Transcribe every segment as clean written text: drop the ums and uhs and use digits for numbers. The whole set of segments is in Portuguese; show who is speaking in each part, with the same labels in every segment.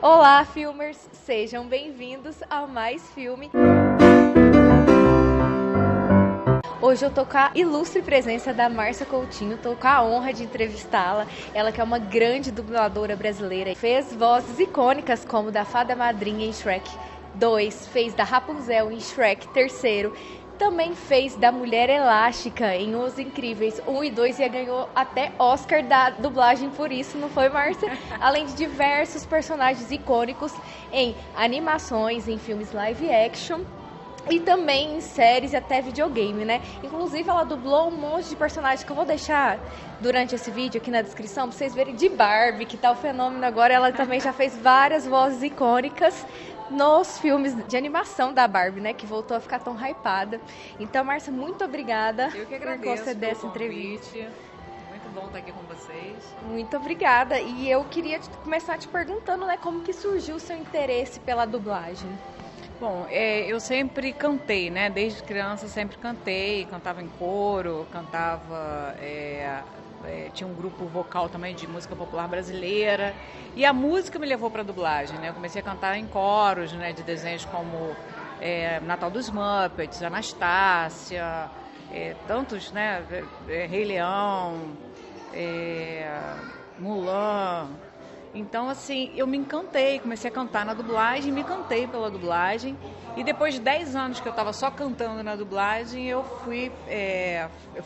Speaker 1: Olá, filmers! Sejam bem-vindos ao Mais Filme. Hoje eu tô com a ilustre presença da Márcia Coutinho, tô com a honra de entrevistá-la. Ela que é uma grande dubladora brasileira, fez vozes icônicas como da Fada Madrinha em Shrek 2, fez da Rapunzel em Shrek 3, também fez da Mulher Elástica em Os Incríveis 1 e 2 e ganhou até Oscar da dublagem por isso, não foi, Márcia? Além de diversos personagens icônicos em animações, em filmes live action e também em séries e até videogame, né? Inclusive ela dublou um monte de personagens que eu vou deixar durante esse vídeo aqui na descrição pra vocês verem, de Barbie, que tá o fenômeno agora. Ela também já fez várias vozes icônicas nos filmes de animação da Barbie, né? Que voltou a ficar tão hypada. Então, Márcia, muito obrigada por conceder essa entrevista.
Speaker 2: Muito bom estar aqui com vocês.
Speaker 1: Muito obrigada. E eu queria começar te perguntando, né? Como que surgiu o seu interesse pela dublagem?
Speaker 2: Bom, eu sempre cantei, né? Desde criança sempre cantei, cantava em coro, cantava... tinha um grupo vocal também de música popular brasileira. E a música me levou para a dublagem, né? Eu comecei a cantar em coros, né? De desenhos como Natal dos Muppets, Anastácia, tantos, né? Rei Leão, Mulan... Então, assim, eu me encantei, comecei a cantar na dublagem, me encantei pela dublagem. E depois de 10 anos que eu estava só cantando na dublagem, eu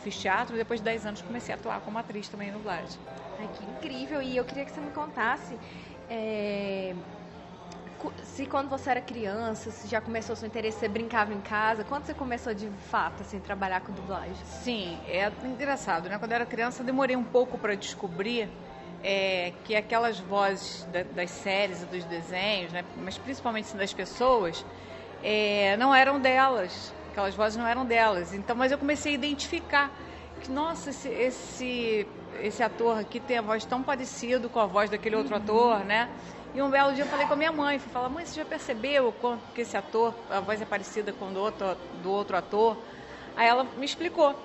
Speaker 2: fiz teatro e depois de 10 anos comecei a atuar como atriz também em dublagem.
Speaker 1: Ai, que incrível! E eu queria que você me contasse se quando você era criança, se já começou o seu interesse, você brincava em casa, quando você começou de fato, assim, trabalhar com dublagem?
Speaker 2: Sim, é engraçado, né? Quando eu era criança, eu demorei um pouco para descobrir que aquelas vozes das séries e dos desenhos, né, mas principalmente das pessoas, não eram delas, aquelas vozes não eram delas. Então, mas eu comecei a identificar que, nossa, esse ator aqui tem a voz tão parecida com a voz daquele outro ator, né? E um belo dia eu falei com a minha mãe, fui falar: mãe, você já percebeu o quanto que esse ator, a voz é parecida com do outro ator? Aí ela me explicou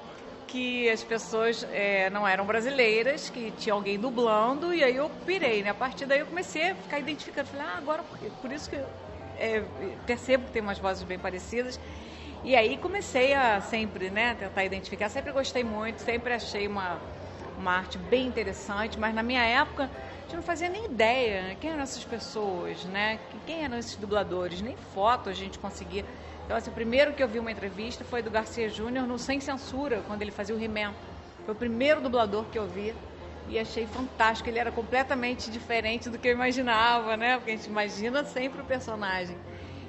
Speaker 2: que as pessoas não eram brasileiras, que tinha alguém dublando, e aí eu pirei, né? A partir daí eu comecei a ficar identificando, falei, agora por isso que eu percebo que tem umas vozes bem parecidas, e aí comecei a sempre, né, tentar identificar, sempre gostei muito, sempre achei uma arte bem interessante, mas na minha época a gente não fazia nem ideia, né? Quem eram essas pessoas, né? Quem eram esses dubladores, nem foto a gente conseguia. Então, assim, o primeiro que eu vi uma entrevista foi do Garcia Júnior no Sem Censura, quando ele fazia o He-Man. Foi o primeiro dublador que eu vi e achei fantástico. Ele era completamente diferente do que eu imaginava, né? Porque a gente imagina sempre o personagem.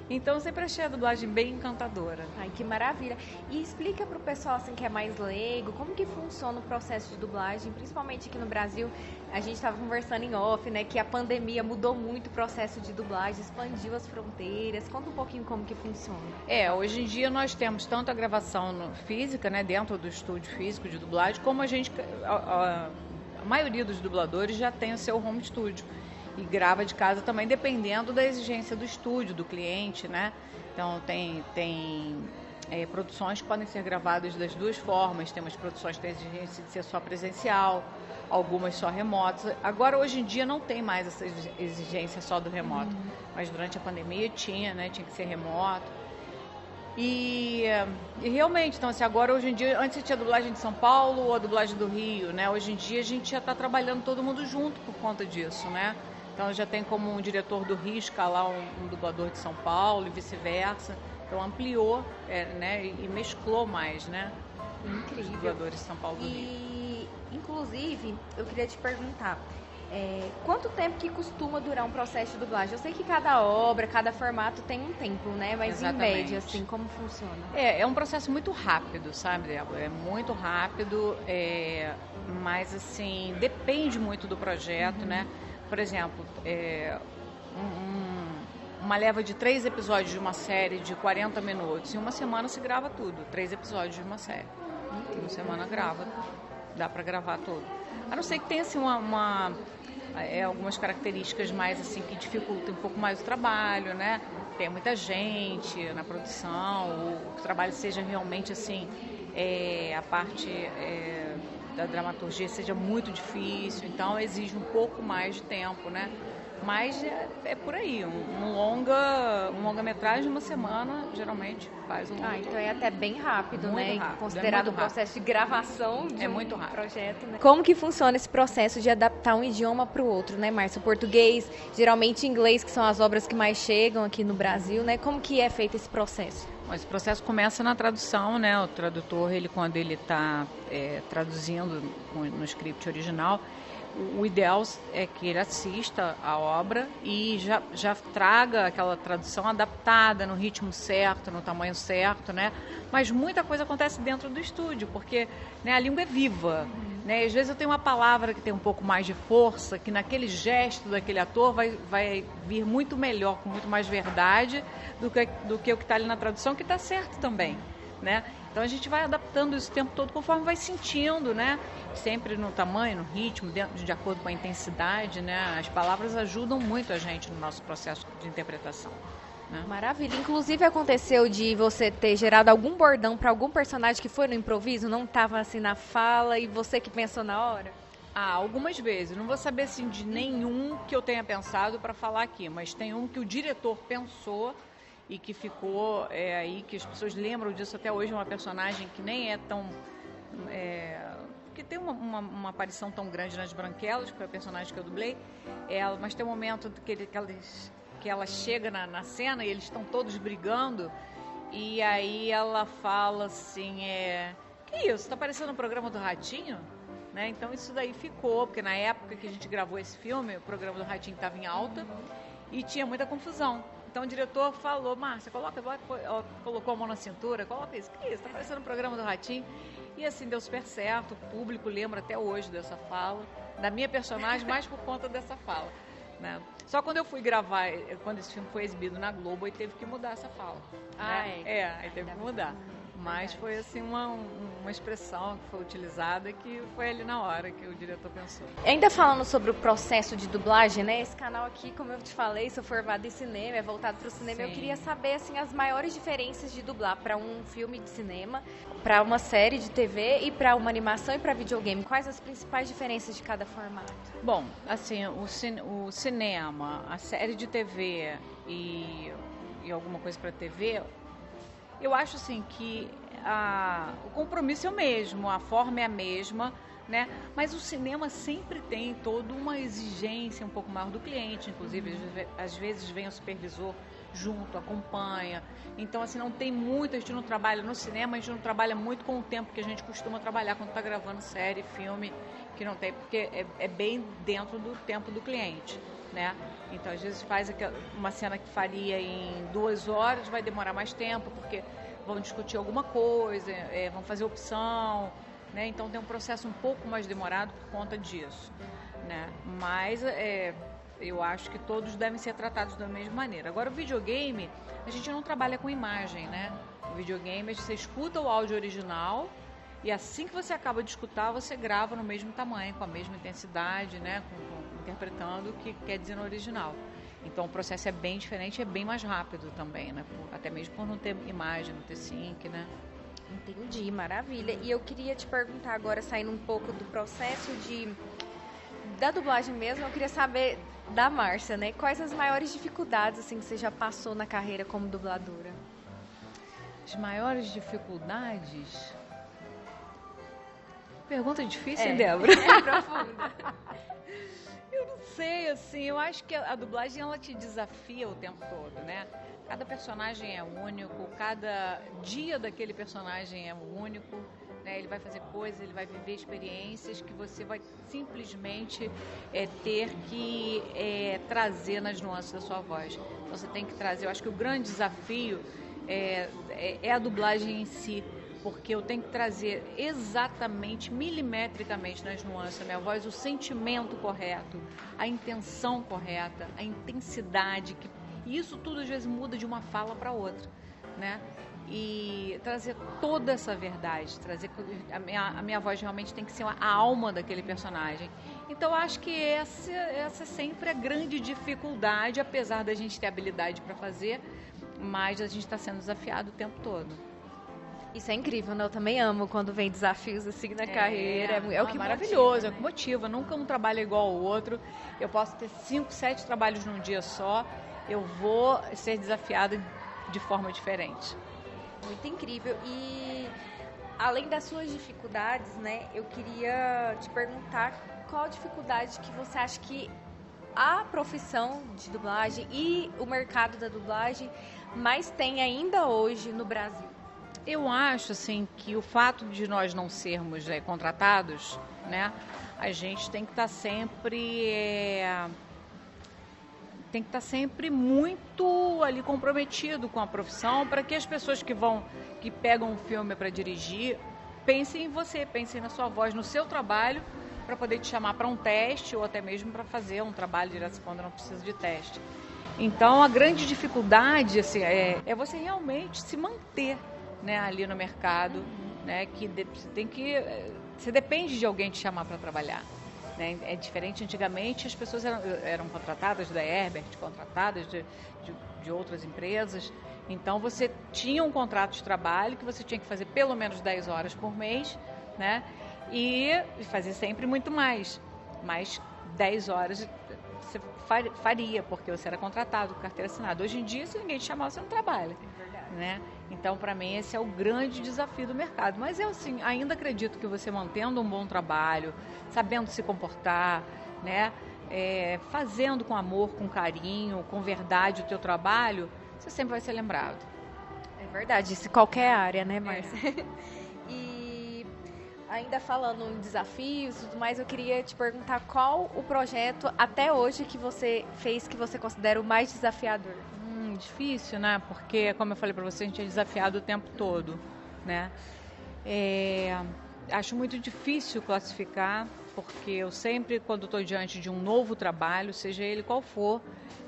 Speaker 2: Então, eu sempre achei a dublagem bem encantadora.
Speaker 1: Ai, que maravilha. E explica pro pessoal, assim, que é mais leigo, como que funciona o processo de dublagem, principalmente aqui no Brasil. A gente estava conversando em off, né, que a pandemia mudou muito o processo de dublagem, expandiu as fronteiras. Conta um pouquinho como que funciona.
Speaker 2: Hoje em dia nós temos tanto a gravação física, né, dentro do estúdio físico de dublagem, como a maioria dos dubladores já tem o seu home studio. E grava de casa também, dependendo da exigência do estúdio, do cliente, né? Então, tem produções que podem ser gravadas das duas formas. Tem umas produções que têm exigência de ser só presencial, algumas só remotas. Agora, hoje em dia, não tem mais essa exigência só do remoto. Mas durante a pandemia tinha, né? Tinha que ser remoto. E realmente, então, assim, agora, hoje em dia, antes tinha a dublagem de São Paulo ou a dublagem do Rio, né? Hoje em dia, a gente já está trabalhando todo mundo junto por conta disso, né? Então, já tem como um diretor do Rio escalar um dublador de São Paulo e vice-versa. Então, ampliou, né, e mesclou mais, né?
Speaker 1: Incrível.
Speaker 2: Os dubladores de São Paulo do Rio.
Speaker 1: E, inclusive, eu queria te perguntar, quanto tempo que costuma durar um processo de dublagem? Eu sei que cada obra, cada formato tem um tempo, né? Mas
Speaker 2: Exatamente.
Speaker 1: Em média, assim, como funciona?
Speaker 2: É um processo muito rápido, sabe, Débora? É muito rápido, mas, assim, depende muito do projeto, né? Por exemplo, uma leva de 3 episódios de uma série de 40 minutos. Em uma semana se grava tudo, 3 episódios de uma série. Em uma semana grava, dá para gravar tudo. A não ser que tenha assim, algumas características mais assim que dificultam um pouco mais o trabalho, né? Tem muita gente na produção, o trabalho seja realmente assim, a parte da dramaturgia seja muito difícil, então exige um pouco mais de tempo, né? Mas é por aí, um longa-metragem, uma semana, geralmente faz um longa.
Speaker 1: Então é até bem rápido,
Speaker 2: muito
Speaker 1: né?
Speaker 2: rápido,
Speaker 1: Considerado o processo de gravação de
Speaker 2: muito rápido.
Speaker 1: Projeto, né? Como que funciona esse processo de adaptar um idioma para o outro, né, Márcia? O português, geralmente inglês, que são as obras que mais chegam aqui no Brasil, né? Como que é feito esse processo?
Speaker 2: Esse processo começa na tradução, né? O tradutor, quando ele está traduzindo no script original, o ideal é que ele assista a obra e já traga aquela tradução adaptada no ritmo certo, no tamanho certo, né? Mas muita coisa acontece dentro do estúdio, porque, né, a língua é viva, né? Às vezes eu tenho uma palavra que tem um pouco mais de força, que naquele gesto daquele ator vai vir muito melhor, com muito mais verdade do que o que está ali na tradução, que está certo também, né? Então a gente vai adaptando isso o tempo todo conforme vai sentindo, né? Sempre no tamanho, no ritmo, de acordo com a intensidade, né? As palavras ajudam muito a gente no nosso processo de interpretação, né?
Speaker 1: Maravilha. Inclusive aconteceu de você ter gerado algum bordão para algum personagem que foi no improviso, não estava assim na fala e você que pensou na hora?
Speaker 2: Algumas vezes. Não vou saber assim, de nenhum que eu tenha pensado para falar aqui, mas tem um que o diretor pensou e que ficou aí, que as pessoas lembram disso até hoje, uma personagem que nem é tão... que tem uma aparição tão grande nas Branquelas, que foi a personagem que eu dublei, mas tem um momento que ela chega na cena e eles estão todos brigando, e aí ela fala assim, que isso, tá parecendo um programa do Ratinho? Né? Então isso daí ficou, porque na época que a gente gravou esse filme, o programa do Ratinho estava em alta e tinha muita confusão. Então o diretor falou, Márcia, colocou a mão na cintura, coloca isso, que isso, tá parecendo um programa do Ratinho. E assim, deu super certo, o público lembra até hoje dessa fala, da minha personagem, mais por conta dessa fala, né? Só quando eu fui gravar, quando esse filme foi exibido na Globo, aí teve que mudar essa fala. Aí teve que mudar. Mas foi assim uma expressão que foi utilizada que foi ali na hora que o diretor pensou.
Speaker 1: Ainda falando sobre o processo de dublagem, né? Esse canal aqui, como eu te falei, sou formada em cinema, é voltado para o cinema. Sim. Eu queria saber assim as maiores diferenças de dublar para um filme de cinema, para uma série de TV e para uma animação e para videogame. Quais as principais diferenças de cada formato?
Speaker 2: Bom, assim, o cinema, a série de TV e alguma coisa para TV, eu acho assim que o compromisso é o mesmo, a forma é a mesma, né? Mas o cinema sempre tem toda uma exigência um pouco maior do cliente, inclusive às vezes vem o supervisor junto, acompanha. Então assim, não tem muito, a gente não trabalha no cinema, a gente não trabalha muito com o tempo que a gente costuma trabalhar quando está gravando série, filme, que não tem, porque é bem dentro do tempo do cliente, né? Então às vezes faz uma cena que faria em 2 horas, vai demorar mais tempo, porque vão discutir alguma coisa, vão fazer opção, né? Então tem um processo um pouco mais demorado por conta disso, né? Mas eu acho que todos devem ser tratados da mesma maneira. Agora o videogame, a gente não trabalha com imagem, né? O videogame, você escuta o áudio original e assim que você acaba de escutar, você grava no mesmo tamanho, com a mesma intensidade, né? Interpretando o que quer dizer no original. Então o processo é bem diferente e é bem mais rápido também, né? Até mesmo por não ter imagem, não ter sync, né?
Speaker 1: Entendi, maravilha. E eu queria te perguntar agora, saindo um pouco do processo da dublagem mesmo, eu queria saber da Márcia, né? Quais as maiores dificuldades assim, que você já passou na carreira como dubladora?
Speaker 2: As maiores dificuldades? Pergunta difícil, hein, Débora?
Speaker 1: É profunda.
Speaker 2: Eu não sei, assim, eu acho que a dublagem ela te desafia o tempo todo, né? Cada personagem é único, cada dia daquele personagem é único, né? Ele vai fazer coisas, ele vai viver experiências que você vai simplesmente ter que trazer nas nuances da sua voz. Então, você tem que trazer, eu acho que o grande desafio é a dublagem em si, porque eu tenho que trazer exatamente, milimetricamente nas nuances da minha voz, o sentimento correto, a intenção correta, a intensidade, e isso tudo às vezes muda de uma fala para outra, né? E trazer toda essa verdade, trazer a minha voz realmente tem que ser a alma daquele personagem. Então eu acho que essa é sempre a grande dificuldade, apesar da gente ter habilidade para fazer, mas a gente está sendo desafiado o tempo todo.
Speaker 1: Isso é incrível, né? Eu também amo quando vem desafios assim na carreira. É o que
Speaker 2: maravilhoso,
Speaker 1: motiva,
Speaker 2: é o que motiva. Nunca um trabalho é igual ao outro. Eu posso ter 5, 7 trabalhos num dia só. Eu vou ser desafiada de forma diferente.
Speaker 1: Muito incrível. E além das suas dificuldades, né? Eu queria te perguntar qual a dificuldade que você acha que a profissão de dublagem e o mercado da dublagem mais tem ainda hoje no Brasil.
Speaker 2: Eu acho, assim, que o fato de nós não sermos contratados, né, a gente tem que estar sempre muito ali comprometido com a profissão, para que as pessoas que pegam um filme para dirigir, pensem em você, pensem na sua voz, no seu trabalho, para poder te chamar para um teste ou até mesmo para fazer um trabalho direto quando não precisa de teste. Então, a grande dificuldade assim, é você realmente se manter, né, ali no mercado, né, você depende de alguém te chamar para trabalhar, né? É diferente, antigamente as pessoas eram contratadas da Herbert, contratadas de outras empresas, então você tinha um contrato de trabalho que você tinha que fazer pelo menos 10 horas por mês, né, e fazer sempre muito mais, mas 10 horas você faria, porque você era contratado, com carteira assinada. Hoje em dia, se ninguém te chamar, você não trabalha.
Speaker 1: É verdade.
Speaker 2: Né? Então, para mim, esse é o grande desafio do mercado. Mas eu, assim, ainda acredito que você mantendo um bom trabalho, sabendo se comportar, né? Fazendo com amor, com carinho, com verdade o teu trabalho, você sempre vai ser lembrado.
Speaker 1: É verdade, isso em qualquer área, né, Márcia? E ainda falando em desafios e tudo mais, eu queria te perguntar qual o projeto até hoje que você fez que você considera o mais desafiador?
Speaker 2: Difícil, né? Porque, como eu falei para você, a gente é desafiado o tempo todo, né? Acho muito difícil classificar, porque eu sempre, quando estou diante de um novo trabalho, seja ele qual for,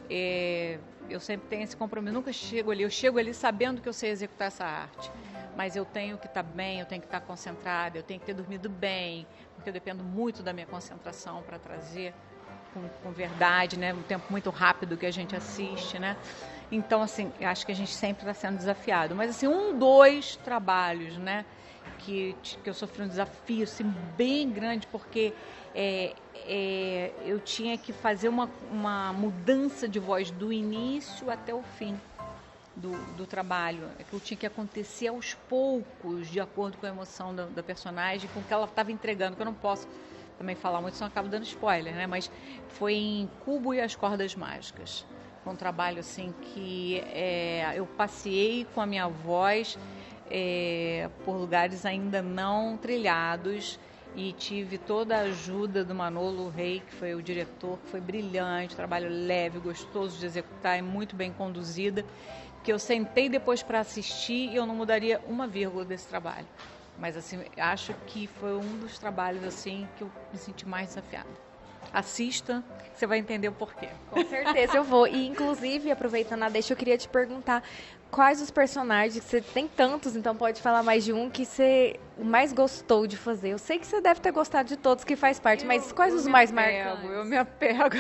Speaker 2: eu sempre tenho esse compromisso. Nunca eu chego ali sabendo que eu sei executar essa arte, mas eu tenho que estar bem, eu tenho que estar concentrada, eu tenho que ter dormido bem, porque eu dependo muito da minha concentração para trazer com verdade, né? Um tempo muito rápido que a gente assiste, né? Então, assim, eu acho que a gente sempre está sendo desafiado. Mas, assim, 2 trabalhos, né? Que eu sofri um desafio, assim, bem grande, porque eu tinha que fazer uma mudança de voz do início até o fim do trabalho. Aquilo tinha que acontecer aos poucos, de acordo com a emoção da personagem, com o que ela estava entregando, que eu não posso também falar muito, senão eu acabo dando spoiler, né? Mas foi em Cubo e as Cordas Mágicas. Foi um trabalho assim que eu passeei com a minha voz por lugares ainda não trilhados e tive toda a ajuda do Manolo Rey, que foi o diretor, que foi brilhante, trabalho leve, gostoso de executar e muito bem conduzida, que eu sentei depois para assistir e eu não mudaria uma vírgula desse trabalho. Mas, assim, acho que foi um dos trabalhos, assim, que eu me senti mais desafiada. Assista, você vai entender o porquê.
Speaker 1: Com certeza eu vou. E, inclusive, aproveitando a deixa, eu queria te perguntar quais os personagens, você tem tantos, então pode falar mais de um, que você mais gostou de fazer. Eu sei que você deve ter gostado de todos que faz parte, mas quais os mais marcantes?
Speaker 2: Eu me apego.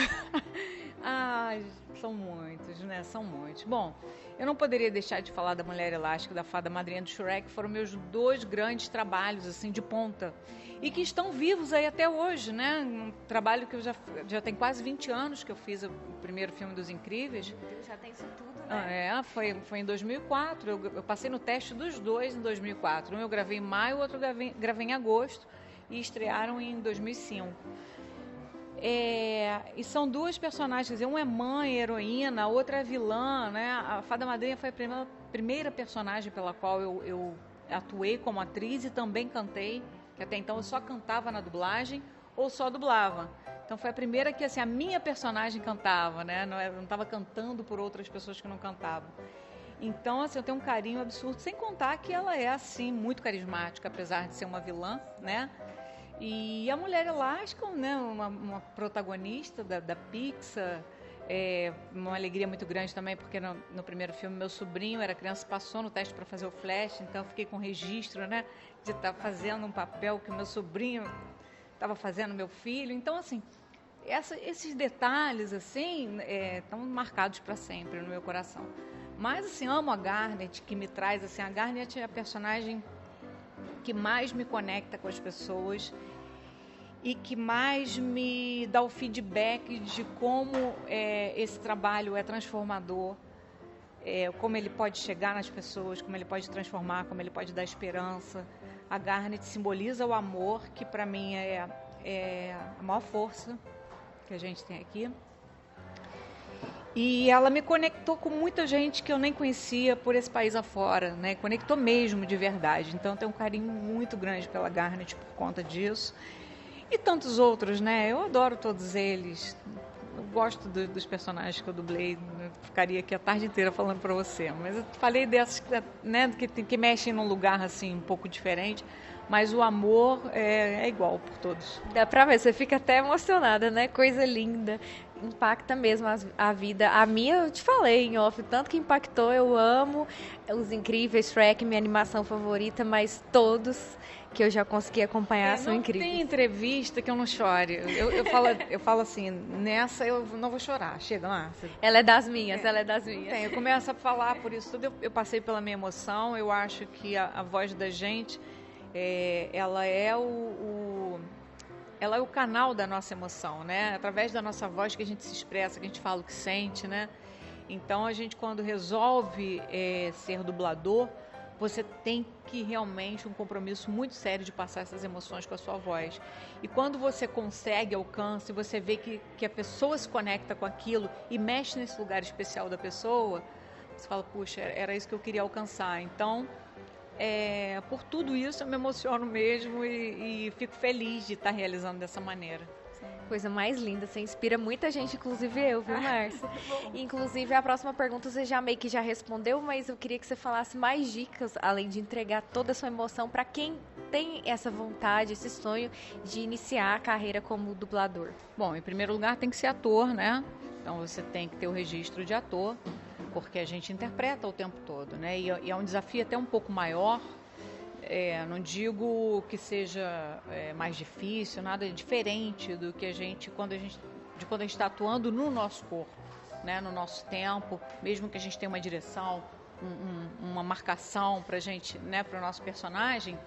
Speaker 2: São muitos, né? São muitos. Bom, eu não poderia deixar de falar da Mulher Elástica, da Fada Madrinha do Shrek, que foram meus 2 grandes trabalhos, assim, de ponta. E que estão vivos aí até hoje, né? Um trabalho que eu já tem quase 20 anos que eu fiz o primeiro filme dos Incríveis.
Speaker 1: Já tem isso tudo, né?
Speaker 2: Foi em 2004. Eu passei no teste dos 2 em 2004. Um eu gravei em maio, o outro eu gravei em agosto. E estrearam em 2005. E são 2 personagens, quer dizer, um é mãe, heroína, a outra é vilã, né? A Fada Madrinha foi a primeira personagem pela qual eu atuei como atriz e também cantei, que até então eu só cantava na dublagem ou só dublava. Então foi a primeira que, assim, a minha personagem cantava, né? Não estava cantando por outras pessoas que não cantavam. Então, assim, eu tenho um carinho absurdo, sem contar que ela é, assim, muito carismática, apesar de ser uma vilã, né? E a Mulher Elástica, né, uma protagonista da Pixar, uma alegria muito grande também, porque no primeiro filme meu sobrinho era criança, passou no teste para fazer o Flash, então eu fiquei com registro, né, de estar fazendo um papel que o meu sobrinho estava fazendo, meu filho. Então, assim, esses detalhes, assim, estão marcados para sempre no meu coração. Mas, assim, amo a Garnet, que me traz, assim, a Garnet é a personagem que mais me conecta com as pessoas e que mais me dá o feedback de como esse trabalho é transformador, como ele pode chegar nas pessoas, como ele pode transformar, como ele pode dar esperança. A Garnet simboliza o amor, que para mim é a maior força que a gente tem aqui. E ela me conectou com muita gente que eu nem conhecia por esse país afora, né? Conectou mesmo de verdade. Então eu tenho um carinho muito grande pela Garnet por conta disso. E tantos outros, né? Eu adoro todos eles. Eu gosto dos personagens que eu dublei. Eu ficaria aqui a tarde inteira falando para você. Mas eu falei dessas, né, que mexem num lugar assim um pouco diferente. Mas o amor é igual por todos.
Speaker 1: Dá pra ver, você fica até emocionada, né? Coisa linda. Impacta mesmo a vida. A minha, eu te falei em off, tanto que impactou, eu amo Os Incríveis, Shrek, minha animação favorita, mas todos que eu já consegui acompanhar são incríveis.
Speaker 2: Não tem entrevista que eu não chore. Eu falo assim, nessa eu não vou chorar. Chega lá.
Speaker 1: Ela é das minhas, ela é das minhas.
Speaker 2: Eu começo a falar por isso tudo. Eu passei pela minha emoção. Eu acho que a voz da gente, ela é ela é o canal da nossa emoção, né? Através da nossa voz que a gente se expressa, que a gente fala o que sente, né? Então, a gente, quando resolve ser dublador, você tem que realmente um compromisso muito sério de passar essas emoções com a sua voz. E quando você consegue alcance, você vê que a pessoa se conecta com aquilo e mexe nesse lugar especial da pessoa, você fala, puxa, era isso que eu queria alcançar. Então, por tudo isso eu me emociono mesmo e fico feliz de estar realizando dessa maneira.
Speaker 1: Coisa mais linda, você inspira muita gente, inclusive eu, viu, Márcia? Inclusive, a próxima pergunta você já meio que já respondeu, mas eu queria que você falasse mais dicas, além de entregar toda a sua emoção, para quem tem essa vontade, esse sonho de iniciar a carreira como dublador.
Speaker 2: Bom, em primeiro lugar tem que ser ator, né? Então você tem que ter o registro de ator, porque a gente interpreta o tempo todo, né? E é um desafio até um pouco maior. Não digo que seja mais difícil, nada diferente do que quando a gente está atuando no nosso corpo, né? No nosso tempo, mesmo que a gente tenha uma direção, uma marcação para a gente, né? Para o nosso personagem,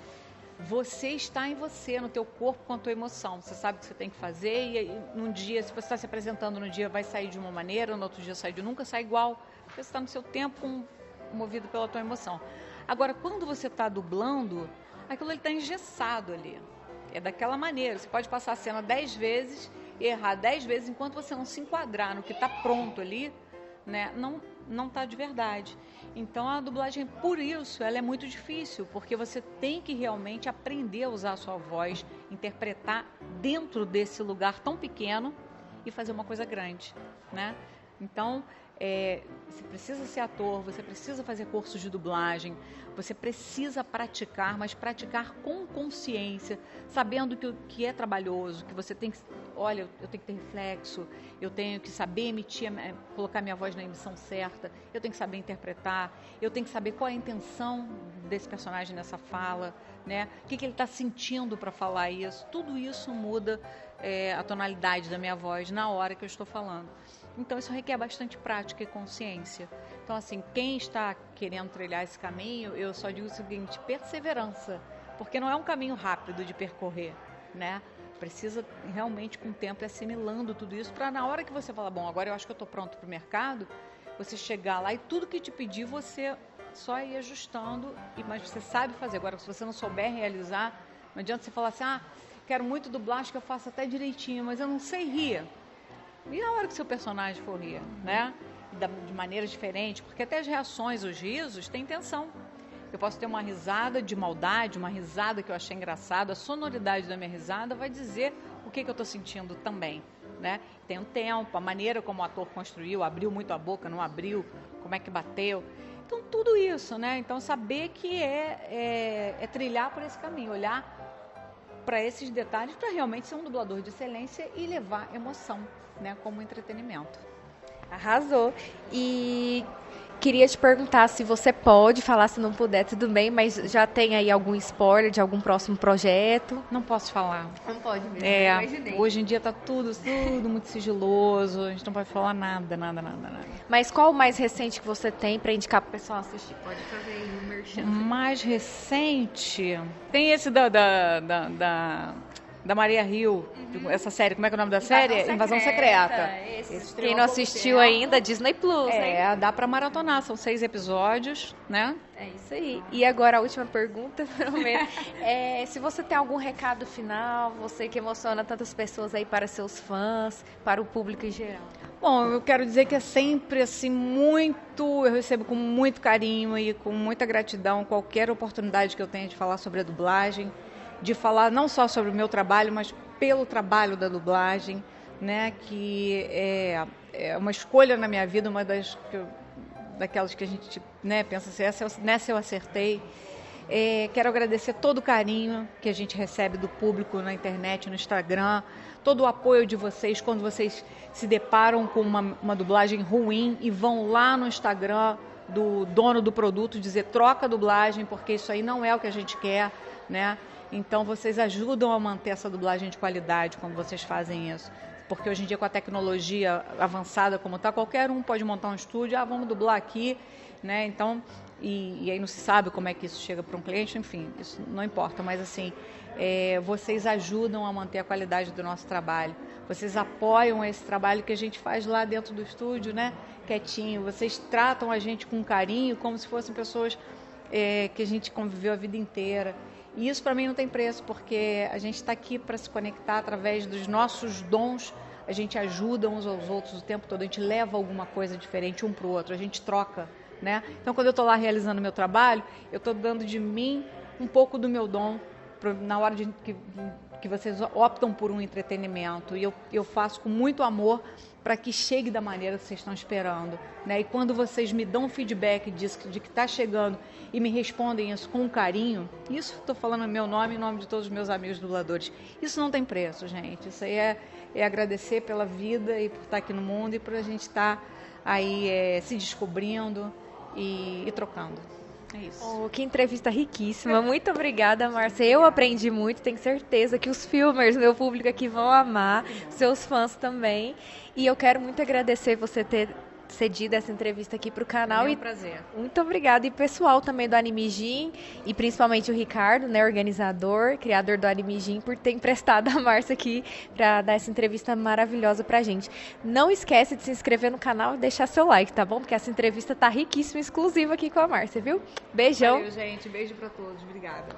Speaker 2: você está em você, no teu corpo com a tua emoção. Você sabe o que você tem que fazer e num dia, se você está se apresentando no dia, vai sair de uma maneira, no outro dia nunca sai igual, porque você está no seu tempo movido pela tua emoção. Agora, quando você está dublando, aquilo está engessado ali. É daquela maneira. Você pode passar a cena 10 vezes, errar 10 vezes, enquanto você não se enquadrar no que está pronto ali, né, não está de verdade. Então, a dublagem, por isso, ela é muito difícil, porque você tem que realmente aprender a usar a sua voz, interpretar dentro desse lugar tão pequeno e fazer uma coisa grande, né? Então, você precisa ser ator, você precisa fazer cursos de dublagem, você precisa praticar, mas praticar com consciência, sabendo que é trabalhoso, que você tem que, olha, eu tenho que ter reflexo, eu tenho que saber emitir, colocar minha voz na emissão certa, eu tenho que saber interpretar, eu tenho que saber qual é a intenção desse personagem nessa fala, né? O que ele está sentindo para falar isso. Tudo isso muda a tonalidade da minha voz na hora que eu estou falando. Então, isso requer bastante prática e consciência. Então, assim, quem está querendo trilhar esse caminho, eu só digo o seguinte, perseverança, porque não é um caminho rápido de percorrer, né? Precisa realmente, com o tempo, ir assimilando tudo isso, para na hora que você fala, bom, agora eu acho que eu estou pronto para o mercado, você chegar lá e tudo que te pedir, você só ir ajustando, mas você sabe fazer. Agora, se você não souber realizar, não adianta você falar assim, quero muito dublar, acho que eu faço até direitinho, mas eu não sei rir. E a hora que seu personagem for rir, né? De maneira diferente, porque até as reações, os risos, têm intenção. Eu posso ter uma risada de maldade, uma risada que eu achei engraçada, a sonoridade da minha risada vai dizer o que eu estou sentindo também, né? Tem um tempo, a maneira como o ator construiu, abriu muito a boca, não abriu, como é que bateu. Então, tudo isso, né? Então, saber que é trilhar por esse caminho, olhar para esses detalhes para realmente ser um dublador de excelência e levar emoção, né, como entretenimento.
Speaker 1: Arrasou. E Queria te perguntar se você pode falar, se não puder, tudo bem, mas já tem aí algum spoiler de algum próximo projeto?
Speaker 2: Não posso falar.
Speaker 1: Não pode mesmo,
Speaker 2: imaginei. Hoje em dia tá tudo muito sigiloso, a gente não pode falar nada.
Speaker 1: Mas qual o mais recente que você tem para indicar pro pessoal assistir? Pode fazer aí o merchan.
Speaker 2: Mais recente? Tem esse da Maria Hill, essa série, como é que é o nome da série? Invasão Secreta.
Speaker 1: Quem não assistiu ainda, Disney Plus, hein?
Speaker 2: Dá pra maratonar, são 6 episódios, né?
Speaker 1: É isso aí. E agora a última pergunta, se você tem algum recado final, você que emociona tantas pessoas aí para seus fãs, para o público em geral.
Speaker 2: Bom, eu quero dizer que é sempre assim eu recebo com muito carinho e com muita gratidão qualquer oportunidade que eu tenha de falar sobre a dublagem, de falar não só sobre o meu trabalho, mas pelo trabalho da dublagem, né, que é uma escolha na minha vida, uma daquelas que a gente, né, pensa assim, nessa eu acertei. Quero agradecer todo o carinho que a gente recebe do público na internet, no Instagram, todo o apoio de vocês quando vocês se deparam com uma dublagem ruim e vão lá no Instagram do dono do produto dizer troca a dublagem, porque isso aí não é o que a gente quer, né? Então, vocês ajudam a manter essa dublagem de qualidade quando vocês fazem isso. Porque hoje em dia, com a tecnologia avançada como está, qualquer um pode montar um estúdio, vamos dublar aqui, né? Então, e aí não se sabe como é que isso chega para um cliente, enfim, isso não importa. Mas, assim, vocês ajudam a manter a qualidade do nosso trabalho. Vocês apoiam esse trabalho que a gente faz lá dentro do estúdio, né? Quietinho. Vocês tratam a gente com carinho, como se fossem pessoas que a gente conviveu a vida inteira. E isso para mim não tem preço, porque a gente está aqui para se conectar através dos nossos dons, a gente ajuda uns aos outros o tempo todo, a gente leva alguma coisa diferente um para o outro, a gente troca, né? Então, quando eu estou lá realizando o meu trabalho, eu estou dando de mim um pouco do meu dom, na hora que vocês optam por um entretenimento, e eu faço com muito amor para que chegue da maneira que vocês estão esperando, né? E quando vocês me dão feedback de que está chegando e me respondem isso com carinho, isso estou falando em meu nome e em nome de todos os meus amigos dubladores, isso não tem preço, gente. Isso aí é agradecer pela vida e por estar aqui no mundo e por a gente estar aí se descobrindo e trocando. É isso.
Speaker 1: Que entrevista riquíssima. Muito obrigada, Márcia. Eu aprendi muito, tenho certeza que os filmers, meu público aqui, vão amar, seus fãs também. E eu quero muito agradecer você ter cedido essa entrevista aqui para o canal.
Speaker 2: É um prazer.
Speaker 1: Muito obrigada. E pessoal também do Animijin, e principalmente o Ricardo, né, organizador, criador do Animijin, por ter emprestado a Márcia aqui para dar essa entrevista maravilhosa pra gente. Não esquece de se inscrever no canal e deixar seu like, tá bom? Porque essa entrevista tá riquíssima, exclusiva aqui com a Márcia, viu? Beijão.
Speaker 2: Valeu, gente. Beijo para todos. Obrigada.